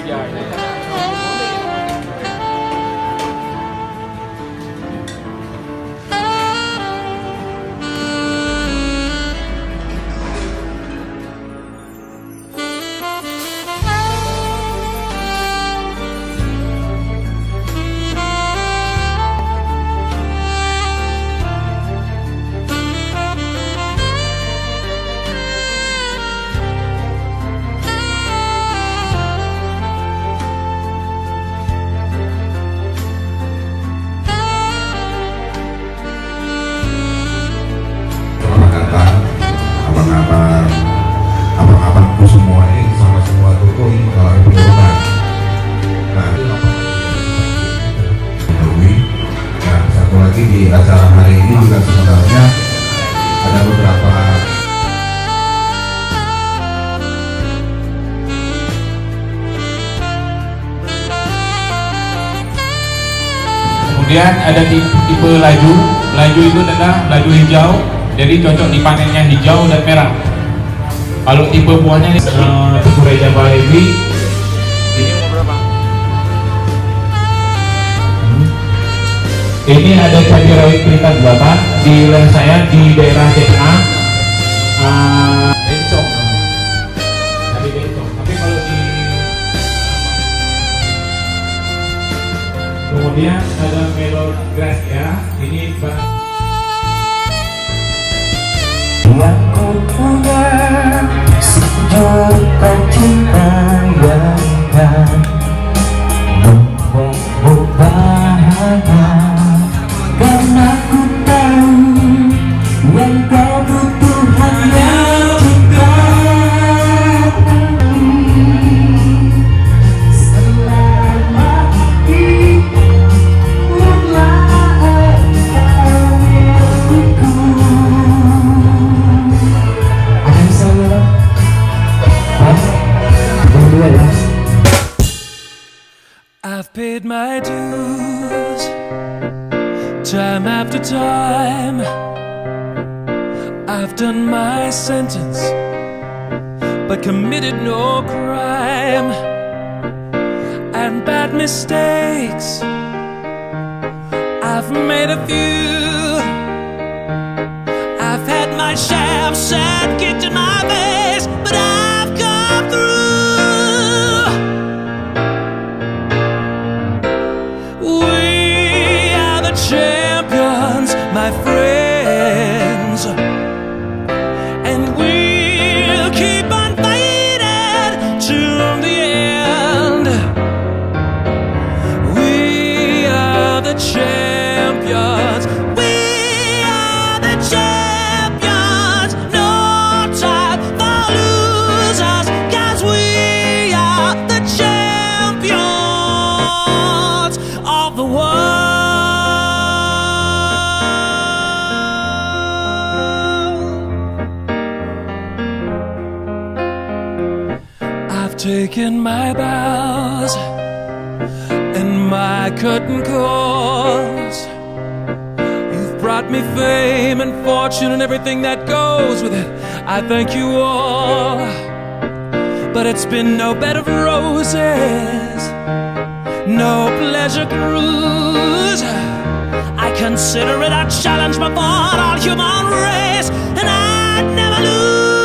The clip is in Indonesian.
Ya, abang-abangku semua ini sama semua toko ini mengalami penurunan. Nah, nah satu lagi di acara hari ini juga sebenarnya ada beberapa kemudian ada tipe laju. Laju itu adalah laju hijau, jadi cocok dipanennya hijau dan merah. Kalau tipe buahnya ini tipe Reja Balevi, ini umur berapa? Ini ada cabai rawit peringkat 8 di wilayah saya di daerah DNA. Encong, cabai encong. Tapi kalau di kemudian ada melon grass ya, ini yang ku punya sejuta cinta yang kan membuatmu bahagia, karena ku tahu yang kau butuh hanya cinta. Selama hiduplah engkau milikku. I've paid my dues, time after time. I've done my sentence, but committed no crime. And bad mistakes, I've made a few. I've had my share of sad kicked in my face, but I've come through. We are the champions, my friends, and we'll keep on fighting till the end. We are the champions. We are the champions. No time for losers, 'cause we are the champions of the world. I've taken my bows and my curtain calls. You've brought me fame and fortune and everything that goes with it. I thank you all, but it's been no bed of roses, no pleasure cruise. I consider it a challenge before all human race, and I'd never lose.